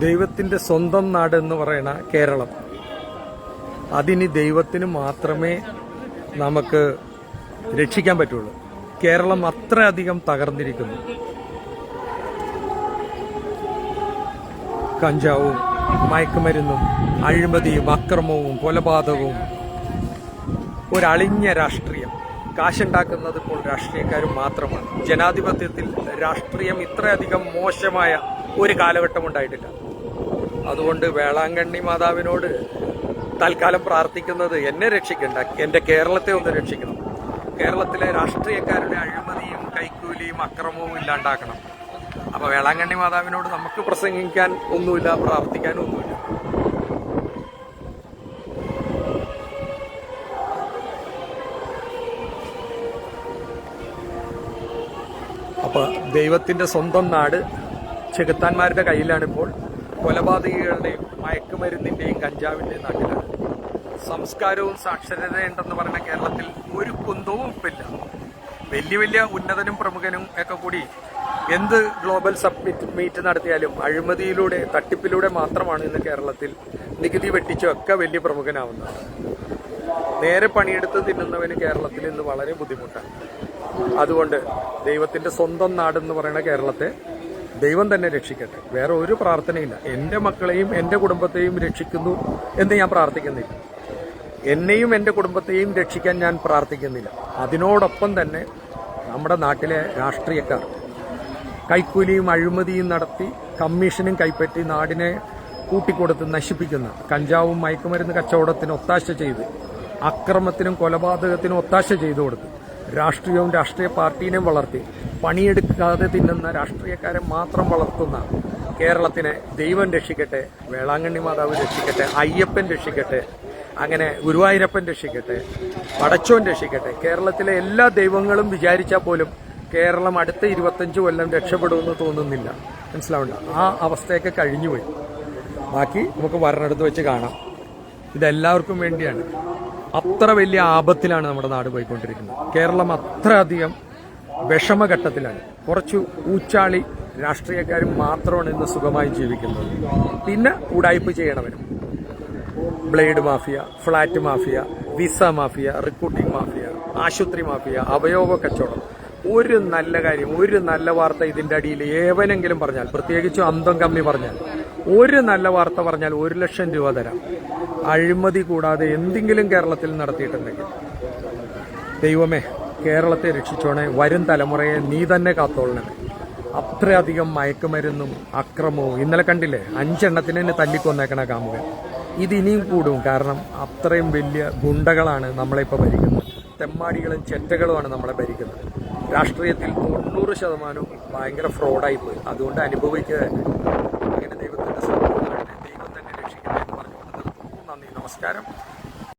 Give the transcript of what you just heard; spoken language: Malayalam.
ദൈവത്തിന്റെ സ്വന്തം നാട് എന്ന് പറയുന്ന കേരളം, അതിനി ദൈവത്തിന് മാത്രമേ നമുക്ക് രക്ഷിക്കാൻ പറ്റുള്ളൂ. കേരളം അത്രയധികം തകർന്നിരിക്കുന്നു. കഞ്ചാവും മയക്കുമരുന്നും അഴിമതിയും അക്രമവും കൊലപാതകവും, ഒരളിഞ്ഞ രാഷ്ട്രീയം. കാശുണ്ടാക്കുന്നത് ഇപ്പോൾ രാഷ്ട്രീയക്കാരും മാത്രമാണ്. ജനാധിപത്യത്തിൽ രാഷ്ട്രീയം ഇത്രയധികം മോശമായ ഒരു കാലഘട്ടം ഉണ്ടായിട്ടില്ല. അതുകൊണ്ട് വേളാങ്കണ്ണി മാതാവിനോട് തൽക്കാലം പ്രാർത്ഥിക്കുന്നത് എന്നെ രക്ഷിക്കണ്ട, എന്റെ കേരളത്തെ ഒന്ന് രക്ഷിക്കണം. കേരളത്തിലെ രാഷ്ട്രീയക്കാരുടെ അഴിമതിയും കൈക്കൂലിയും അക്രമവും ഇല്ലാണ്ടാക്കണം. അപ്പൊ വേളാങ്കണ്ണി മാതാവിനോട് നമുക്ക് പ്രസംഗിക്കാൻ ഒന്നുമില്ല, പ്രാർത്ഥിക്കാനും ഒന്നുമില്ല. അപ്പൊ ദൈവത്തിന്റെ സ്വന്തം നാട് ചെകുത്താന്മാരുടെ കയ്യിലാണിപ്പോൾ. കൊലപാതകികളുടെയും മയക്കുമരുന്നിന്റെയും കഞ്ചാവിന്റെയും നാട്ടിലാണ്. സംസ്കാരവും സാക്ഷരതയുണ്ടെന്ന് പറഞ്ഞ കേരളത്തിൽ ഒരു കുന്തവും ഇപ്പില്ല. വലിയ വലിയ ഉന്നതനും പ്രമുഖനും ഒക്കെ കൂടി എന്ത് ഗ്ലോബൽ മീറ്റ് നടത്തിയാലും അഴിമതിയിലൂടെ തട്ടിപ്പിലൂടെ മാത്രമാണ് ഇന്ന് കേരളത്തിൽ നികുതി വെട്ടിച്ചൊക്കെ വലിയ പ്രമുഖനാവുന്നത്. നേരെ പണിയെടുത്ത് തിന്നുന്നവന് കേരളത്തിൽ ഇന്ന് വളരെ ബുദ്ധിമുട്ടാണ്. അതുകൊണ്ട് ദൈവത്തിന്റെ സ്വന്തം നാടെന്ന് പറയുന്ന കേരളത്തെ ദൈവം തന്നെ രക്ഷിക്കട്ടെ. വേറെ ഒരു പ്രാർത്ഥനയില്ല. എന്റെ മക്കളെയും എന്റെ കുടുംബത്തെയും രക്ഷിക്കുന്നു എന്ന് ഞാൻ പ്രാർത്ഥിക്കുന്നില്ല. എന്നെയും എന്റെ കുടുംബത്തെയും രക്ഷിക്കാൻ ഞാൻ പ്രാർത്ഥിക്കുന്നില്ല. അതിനോടൊപ്പം തന്നെ നമ്മുടെ നാട്ടിലെ രാഷ്ട്രീയക്കാർ കൈക്കൂലിയും അഴിമതിയും നടത്തി കമ്മീഷനും കൈപ്പറ്റി നാടിനെ കൂട്ടിക്കൊടുത്ത് നശിപ്പിക്കുന്ന, കഞ്ചാവും മയക്കുമരുന്ന് കച്ചവടത്തിന് ഒത്താശ ചെയ്ത്, അക്രമത്തിനും കൊലപാതകത്തിനും ഒത്താശ ചെയ്തു കൊടുത്ത്, രാഷ്ട്രീയവും രാഷ്ട്രീയ പാർട്ടീനെയും വളർത്തി പണിയെടുക്കാതെ തിന്നുന്ന രാഷ്ട്രീയക്കാരെ മാത്രം വളർത്തുന്ന കേരളത്തിനെ ദൈവം രക്ഷിക്കട്ടെ, വേളാങ്കണ്ണി മാതാവ് രക്ഷിക്കട്ടെ, അയ്യപ്പൻ രക്ഷിക്കട്ടെ, അങ്ങനെ ഗുരുവായൂരപ്പൻ രക്ഷിക്കട്ടെ, പടച്ചോൻ രക്ഷിക്കട്ടെ. കേരളത്തിലെ എല്ലാ ദൈവങ്ങളും വിചാരിച്ചാൽ പോലും കേരളം അടുത്ത 25 കൊല്ലം രക്ഷപ്പെടുമെന്ന് തോന്നുന്നില്ല. മനസ്സിലാവണ്ട, ആ അവസ്ഥയൊക്കെ കഴിഞ്ഞുപോയി. ബാക്കി നമുക്ക് വരണടുത്ത് വെച്ച് കാണാം. ഇതെല്ലാവർക്കും വേണ്ടിയാണ്. അത്ര വലിയ ആപത്തിലാണ് നമ്മുടെ നാട് പോയിക്കൊണ്ടിരിക്കുന്നത്. കേരളം അത്രയധികം വിഷമഘട്ടത്തിലാണ്. കുറച്ചു ഊച്ചാളി രാഷ്ട്രീയക്കാരും മാത്രമാണ് ഇന്ന് സുഖമായി ജീവിക്കുന്നത്. പിന്നെ ഉടായ്പ ചെയ്യണവരും, blade mafia, flat mafia, visa mafia, recruiting mafia, ആശുപത്രി മാഫിയ, അവയവ കച്ചവടം. ഒരു നല്ല കാര്യം, ഒരു നല്ല വാർത്ത ഇതിന്റെ അടിയിൽ ഏവനെങ്കിലും പറഞ്ഞാൽ, പ്രത്യേകിച്ചും അന്തം കമ്മി പറഞ്ഞാൽ, ഒരു നല്ല വാർത്ത പറഞ്ഞാൽ 1 ലക്ഷം രൂപ തരാം. അഴിമതി കൂടാതെ എന്തെങ്കിലും കേരളത്തിൽ നടത്തിയിട്ടുണ്ടെങ്കിൽ ദൈവമേ കേരളത്തെ രക്ഷിച്ചോണേ. വരും തലമുറയെ നീ തന്നെ കാത്തോളണമേ. അത്രയധികം മയക്കുമരുന്നും അക്രമവും. ഇന്നലെ കണ്ടില്ലേ, 5 എണ്ണത്തിന് തല്ലിക്കൊന്നേക്കണ കാമുകൻ. ഇതിനിയും കൂടും. കാരണം അത്രയും വലിയ ഗുണ്ടകളാണ് നമ്മളെ ഇപ്പോൾ ഭരിക്കുന്നത്. തെമ്മാടികളും ചെറ്റകളുമാണ് നമ്മളെ ഭരിക്കുന്നത്. രാഷ്ട്രീയത്തിൽ 90% ഭയങ്കര ഫ്രോഡായിപ്പോയി. അതുകൊണ്ട് അനുഭവിക്കുക. അങ്ങനെ ദൈവത്തിന്റെ സ്വന്തം നാടിനെ ദൈവം തന്നെ രക്ഷിക്കട്ടെ എന്ന് പറഞ്ഞുകൊണ്ട് നിർത്തുന്നു. നന്ദി, നമസ്കാരം.